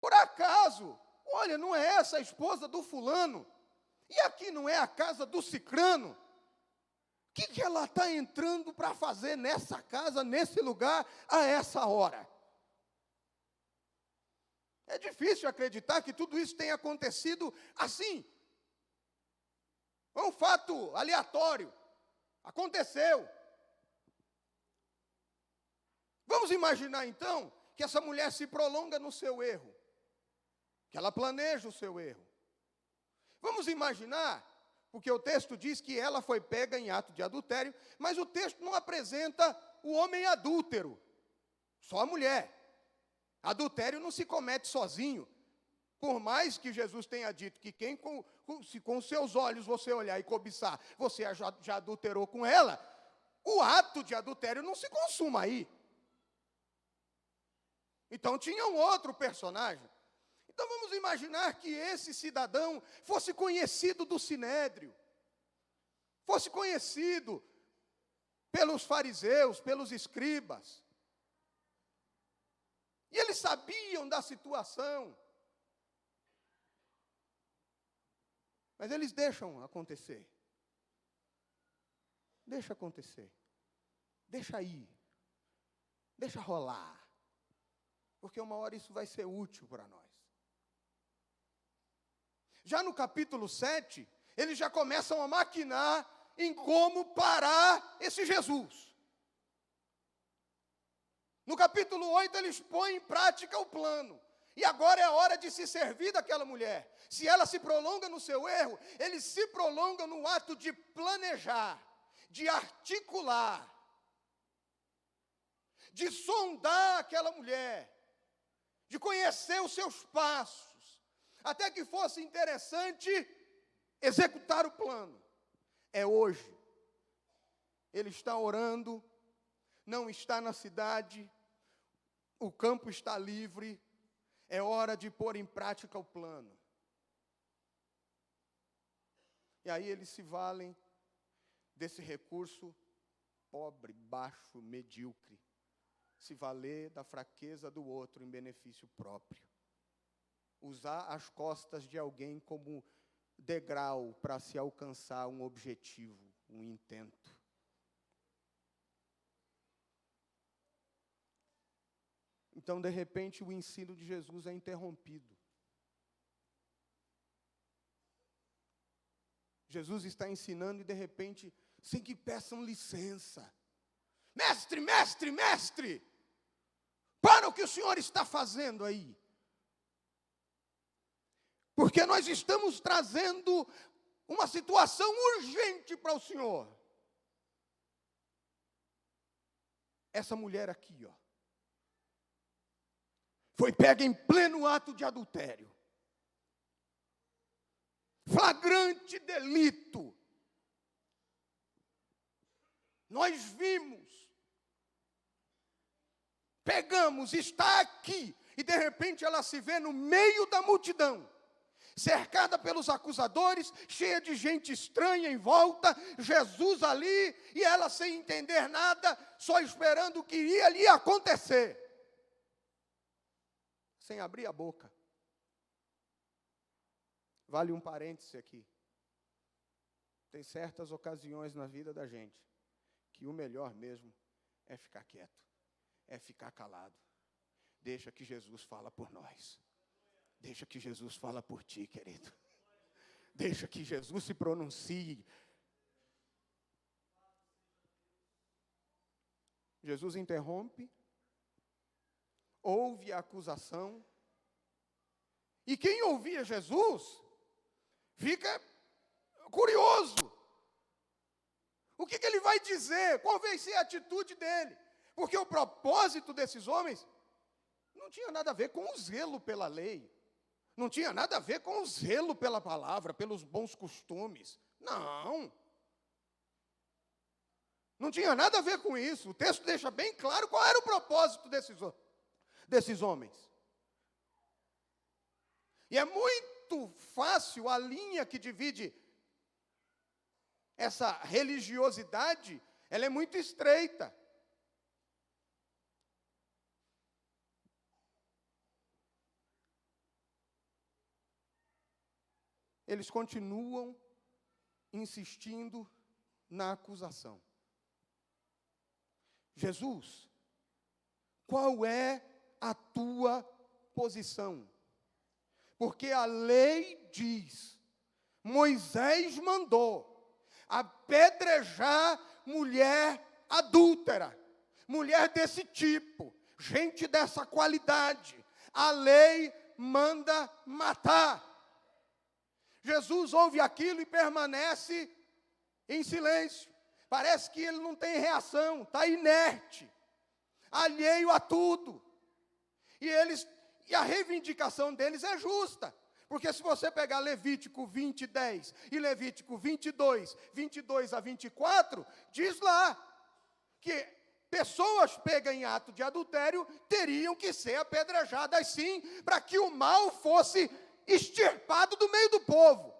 Por acaso, olha, não é essa a esposa do fulano? E aqui não é a casa do cicrano? O que ela está entrando para fazer nessa casa, nesse lugar, a essa hora? É difícil acreditar que tudo isso tenha acontecido assim. É um fato aleatório. Aconteceu. Vamos imaginar, então, que essa mulher se prolonga no seu erro. Que ela planeja o seu erro. Vamos imaginar, porque o texto diz que ela foi pega em ato de adultério, mas o texto não apresenta o homem adúltero, só a mulher. Adultério não se comete sozinho. Por mais que Jesus tenha dito que se com seus olhos você olhar e cobiçar, você já adulterou com ela, o ato de adultério não se consuma aí. Então tinha um outro personagem. Então vamos imaginar que esse cidadão fosse conhecido do sinédrio, fosse conhecido pelos fariseus, pelos escribas. E eles sabiam da situação. Mas eles deixam acontecer. Deixa acontecer. Deixa ir. Deixa rolar. Porque uma hora isso vai ser útil para nós. Já no capítulo 7, eles já começam a maquinar em como parar esse Jesus. No capítulo 8, eles põem em prática o plano. E agora é a hora de se servir daquela mulher. Se ela se prolonga no seu erro, eles se prolongam no ato de planejar, de articular, de sondar aquela mulher, de conhecer os seus passos, até que fosse interessante executar o plano. É hoje. Ele está orando, não está na cidade, o campo está livre, é hora de pôr em prática o plano. E aí eles se valem desse recurso pobre, baixo, medíocre, se valer da fraqueza do outro em benefício próprio. Usar as costas de alguém como degrau para se alcançar um objetivo, um intento. Então, de repente, o ensino de Jesus é interrompido. Jesus está ensinando e, de repente, sem que peçam licença. Mestre, mestre, mestre! Para o que o senhor está fazendo aí. Porque nós estamos trazendo uma situação urgente para o senhor. Essa mulher aqui, ó, foi pega em pleno ato de adultério. Flagrante delito. Nós vimos. Pegamos, está aqui. E de repente ela se vê no meio da multidão. Cercada pelos acusadores, cheia de gente estranha em volta, Jesus ali, e ela sem entender nada, só esperando o que ia ali acontecer. Sem abrir a boca. Vale um parêntese aqui. Tem certas ocasiões na vida da gente que o melhor mesmo é ficar quieto, é ficar calado. Deixa que Jesus fala por nós. Deixa que Jesus fala por ti, querido. Deixa que Jesus se pronuncie. Jesus interrompe, ouve a acusação, e quem ouvia Jesus fica curioso. O que ele vai dizer? Qual vai ser a atitude dele? Porque o propósito desses homens não tinha nada a ver com o zelo pela lei. Não tinha nada a ver com o zelo pela palavra, pelos bons costumes. Não. Não tinha nada a ver com isso. O texto deixa bem claro qual era o propósito desses homens. E é muito fácil a linha que divide essa religiosidade, ela é muito estreita. eles continuam insistindo na acusação. Jesus, qual é a tua posição? Porque a lei diz, Moisés mandou apedrejar mulher adúltera, mulher desse tipo, gente dessa qualidade. A lei manda matar. Jesus ouve aquilo e permanece em silêncio. Parece que ele não tem reação, está inerte, alheio a tudo. E a reivindicação deles é justa. Porque se você pegar Levítico 20, 10 e Levítico 22, 22 a 24, diz lá que pessoas pegas em ato de adultério teriam que ser apedrejadas sim, para que o mal fosse extirpado do meio do povo.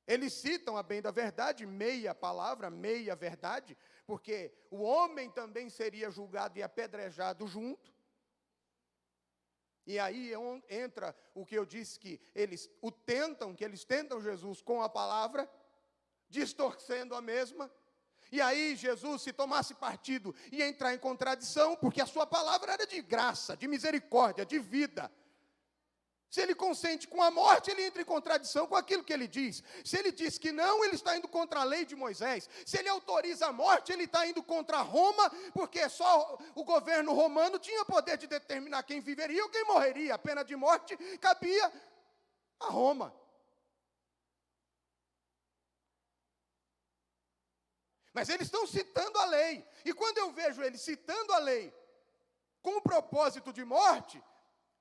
Eles citam, a bem da verdade, meia palavra, meia verdade, porque o homem também seria julgado e apedrejado junto. E aí entra o que eu disse, que eles tentam Jesus com a palavra, distorcendo a mesma. E aí Jesus, se tomasse partido, ia entrar em contradição, porque a sua palavra era de graça, de misericórdia, de vida. Se ele consente com a morte, ele entra em contradição com aquilo que ele diz. Se ele diz que não, ele está indo contra a lei de Moisés. Se ele autoriza a morte, ele está indo contra Roma, porque só o governo romano tinha poder de determinar quem viveria ou quem morreria. A pena de morte cabia a Roma. Mas eles estão citando a lei. E quando eu vejo eles citando a lei com o propósito de morte,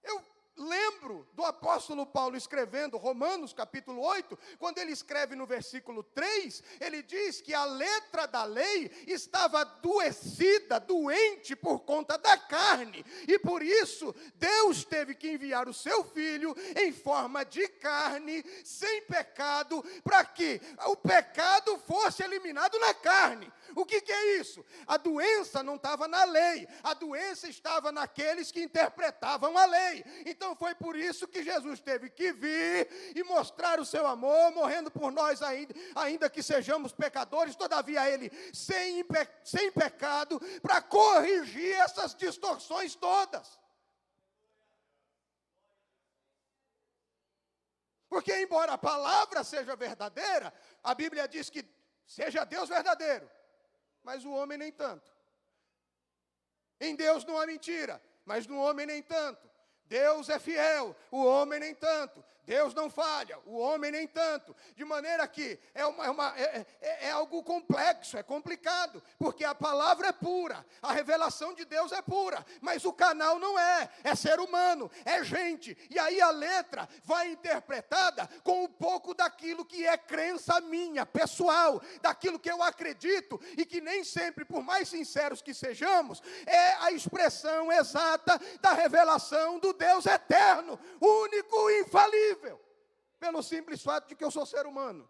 eu lembro do apóstolo Paulo escrevendo Romanos capítulo 8, quando ele escreve no versículo 3, ele diz que a letra da lei estava adoecida, doente por conta da carne, e por isso Deus teve que enviar o seu filho em forma de carne, sem pecado, para que o pecado fosse eliminado na carne. O que é isso? A doença não estava na lei, a doença estava naqueles que interpretavam a lei. Então foi por isso que Jesus teve que vir e mostrar o seu amor, morrendo por nós ainda que sejamos pecadores, todavia ele sem pecado, para corrigir essas distorções todas. Porque embora a palavra seja verdadeira, a Bíblia diz que seja Deus verdadeiro, mas o homem nem tanto. Em Deus não há mentira, mas no homem nem tanto. Deus é fiel, o homem nem tanto. Deus não falha, o homem nem tanto. De maneira que é algo complexo, é complicado, porque a palavra é pura, a revelação de Deus é pura, mas o canal não é ser humano, é gente. E aí a letra vai interpretada com um pouco daquilo que é crença minha, pessoal, daquilo que eu acredito, e que nem sempre, por mais sinceros que sejamos, é a expressão exata da revelação do Deus eterno, único e infalível. Pelo simples fato de que eu sou ser humano.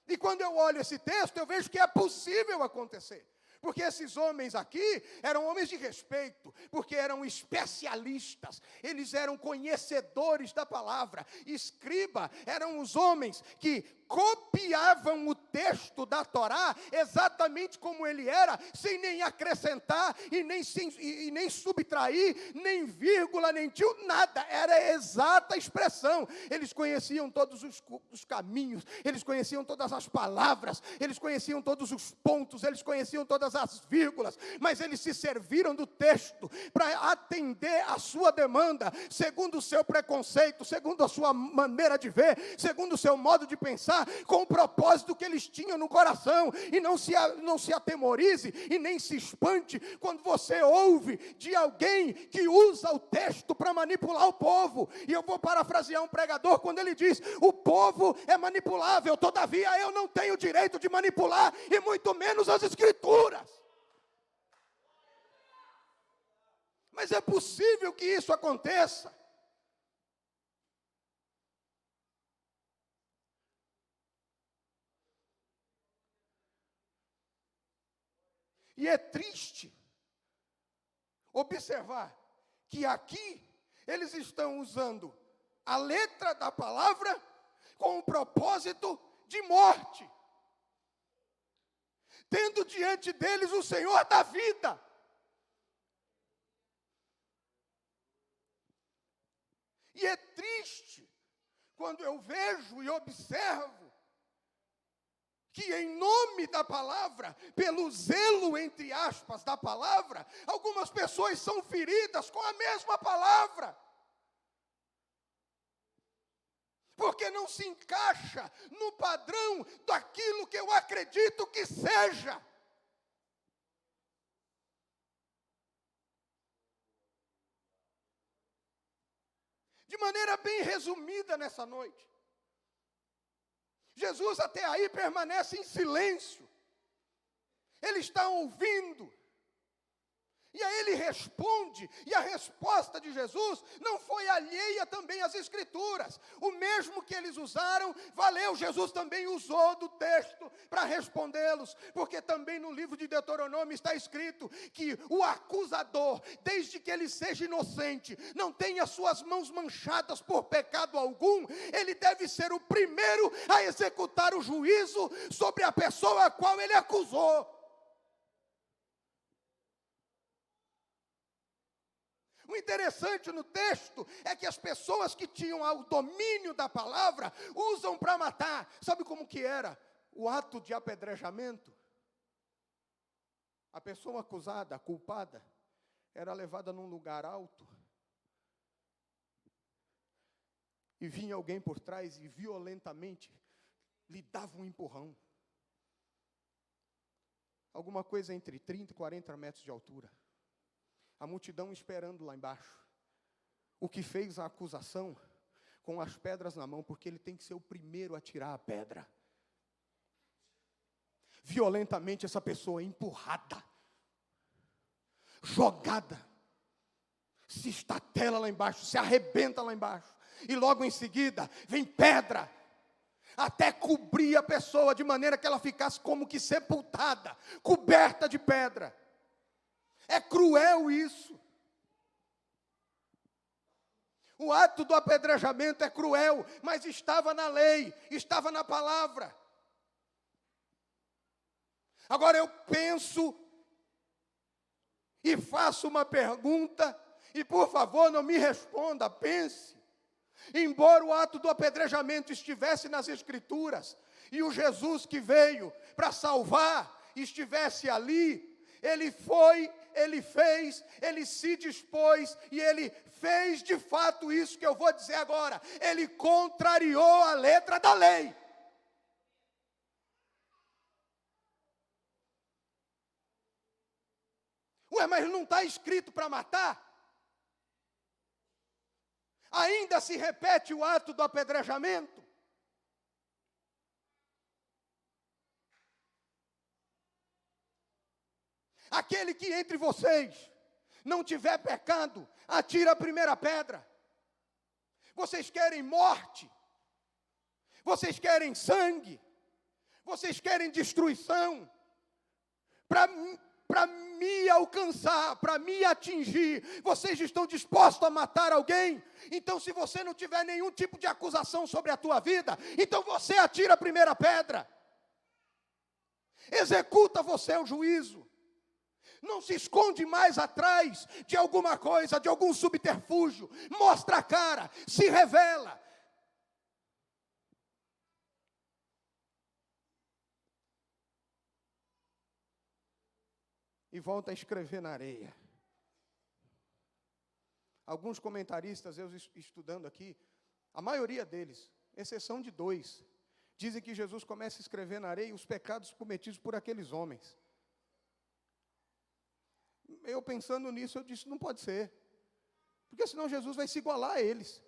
E quando eu olho esse texto, eu vejo que é possível acontecer. Porque esses homens aqui eram homens de respeito, porque eram especialistas, eles eram conhecedores da palavra. Escriba eram os homens que copiavam o texto da Torá exatamente como ele era, sem nem acrescentar e nem subtrair, nem vírgula, nem tio, nada. Era a exata expressão. Eles conheciam todos os caminhos, eles conheciam todas as palavras, eles conheciam todos os pontos, eles conheciam todas as vírgulas, mas eles se serviram do texto para atender a sua demanda, segundo o seu preconceito, segundo a sua maneira de ver, segundo o seu modo de pensar, com o propósito que eles tinham no coração. E não se atemorize e nem se espante quando você ouve de alguém que usa o texto para manipular o povo. E eu vou parafrasear um pregador quando ele diz: o povo é manipulável, todavia eu não tenho direito de manipular, e muito menos as escrituras. Mas é possível que isso aconteça. E é triste observar que aqui eles estão usando a letra da palavra com o propósito de morte, tendo diante deles o Senhor da vida. E é triste quando eu vejo e observo que em nome da palavra, pelo zelo, entre aspas, da palavra, algumas pessoas são feridas com a mesma palavra, porque não se encaixa no padrão daquilo que eu acredito que seja. De maneira bem resumida nessa noite, Jesus até aí permanece em silêncio. Ele está ouvindo. E aí ele responde, e a resposta de Jesus não foi alheia também às Escrituras. O mesmo que eles usaram, valeu, Jesus também usou do texto para respondê-los. Porque também no livro de Deuteronômio está escrito que o acusador, desde que ele seja inocente, não tenha suas mãos manchadas por pecado algum, ele deve ser o primeiro a executar o juízo sobre a pessoa a qual ele acusou. O interessante no texto é que as pessoas que tinham o domínio da palavra usam para matar. Sabe como que era o ato de apedrejamento? A pessoa acusada, a culpada, era levada num lugar alto e vinha alguém por trás e violentamente lhe dava um empurrão. Alguma coisa entre 30 e 40 metros de altura. A multidão esperando lá embaixo. O que fez a acusação com as pedras na mão, porque ele tem que ser o primeiro a tirar a pedra. Violentamente essa pessoa é empurrada, jogada, se estatela lá embaixo, se arrebenta lá embaixo. E logo em seguida vem pedra, até cobrir a pessoa, de maneira que ela ficasse como que sepultada, coberta de pedra. É cruel isso. O ato do apedrejamento é cruel, mas estava na lei, estava na palavra. Agora eu penso e faço uma pergunta, e por favor não me responda, pense. Embora o ato do apedrejamento estivesse nas Escrituras, e o Jesus que veio para salvar estivesse ali, ele foi, ele fez, ele se dispôs e ele fez de fato isso que eu vou dizer agora. Ele contrariou a letra da lei. Ué, mas não está escrito para matar? Ainda se repete o ato do apedrejamento? Aquele que entre vocês não tiver pecado, atira a primeira pedra. Vocês querem morte? Vocês querem sangue? Vocês querem destruição? Para me alcançar, para me atingir, vocês estão dispostos a matar alguém? Então, se você não tiver nenhum tipo de acusação sobre a tua vida, então você atira a primeira pedra. Executa você o juízo. Não se esconde mais atrás de alguma coisa, de algum subterfúgio. Mostra a cara, se revela. E volta a escrever na areia. Alguns comentaristas, eu estudando aqui, a maioria deles, exceção de 2, dizem que Jesus começa a escrever na areia os pecados cometidos por aqueles homens. Eu pensando nisso, eu disse, não pode ser. Porque senão Jesus vai se igualar a eles.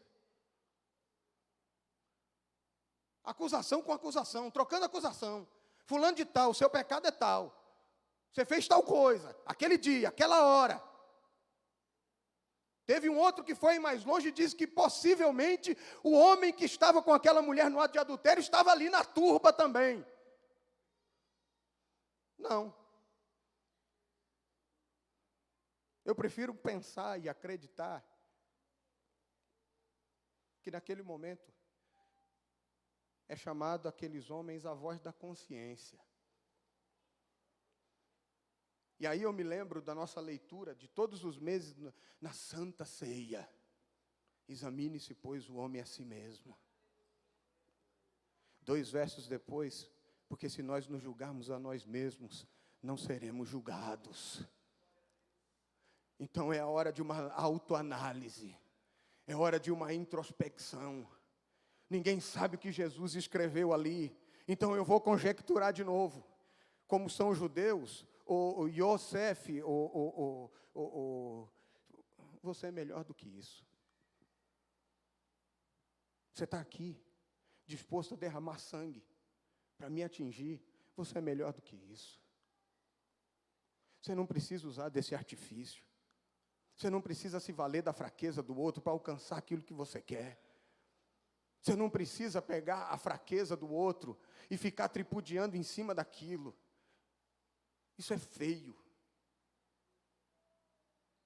Acusação com acusação, trocando acusação. Fulano de tal, seu pecado é tal. Você fez tal coisa, aquele dia, aquela hora. Teve um outro que foi mais longe e disse que possivelmente o homem que estava com aquela mulher no ato de adultério estava ali na turba também. Não. Eu prefiro pensar e acreditar que naquele momento é chamado aqueles homens a voz da consciência. E aí eu me lembro da nossa leitura de todos os meses na Santa Ceia. Examine-se, pois, o homem a si mesmo. 2 versos depois, porque se nós nos julgarmos a nós mesmos, não seremos julgados. Então é a hora de uma autoanálise, é hora de uma introspecção. Ninguém sabe o que Jesus escreveu ali, então eu vou conjecturar de novo. Como são os judeus, o Yosef, você é melhor do que isso. Você está aqui, disposto a derramar sangue para me atingir, você é melhor do que isso. Você não precisa usar desse artifício. Você não precisa se valer da fraqueza do outro para alcançar aquilo que você quer. Você não precisa pegar a fraqueza do outro e ficar tripudiando em cima daquilo. Isso é feio.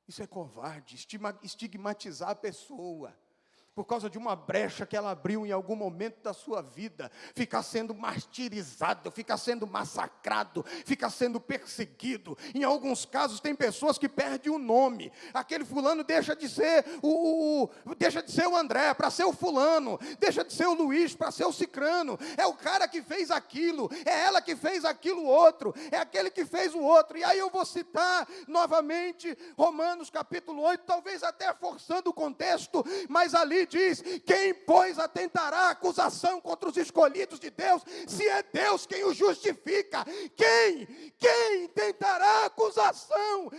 Isso é covarde, estigmatizar a pessoa por causa de uma brecha que ela abriu em algum momento da sua vida, ficar sendo martirizado, ficar sendo massacrado, ficar sendo perseguido. Em alguns casos tem pessoas que perdem o nome. Aquele fulano deixa de ser o André para ser o fulano, deixa de ser o Luiz para ser o cicrano. É o cara que fez aquilo, é ela que fez aquilo outro, é aquele que fez o outro. E aí eu vou citar novamente Romanos capítulo 8, talvez até forçando o contexto, mas ali diz: quem, pois, atentará acusação contra os escolhidos de Deus, se é Deus quem os justifica? Quem tentará acusação?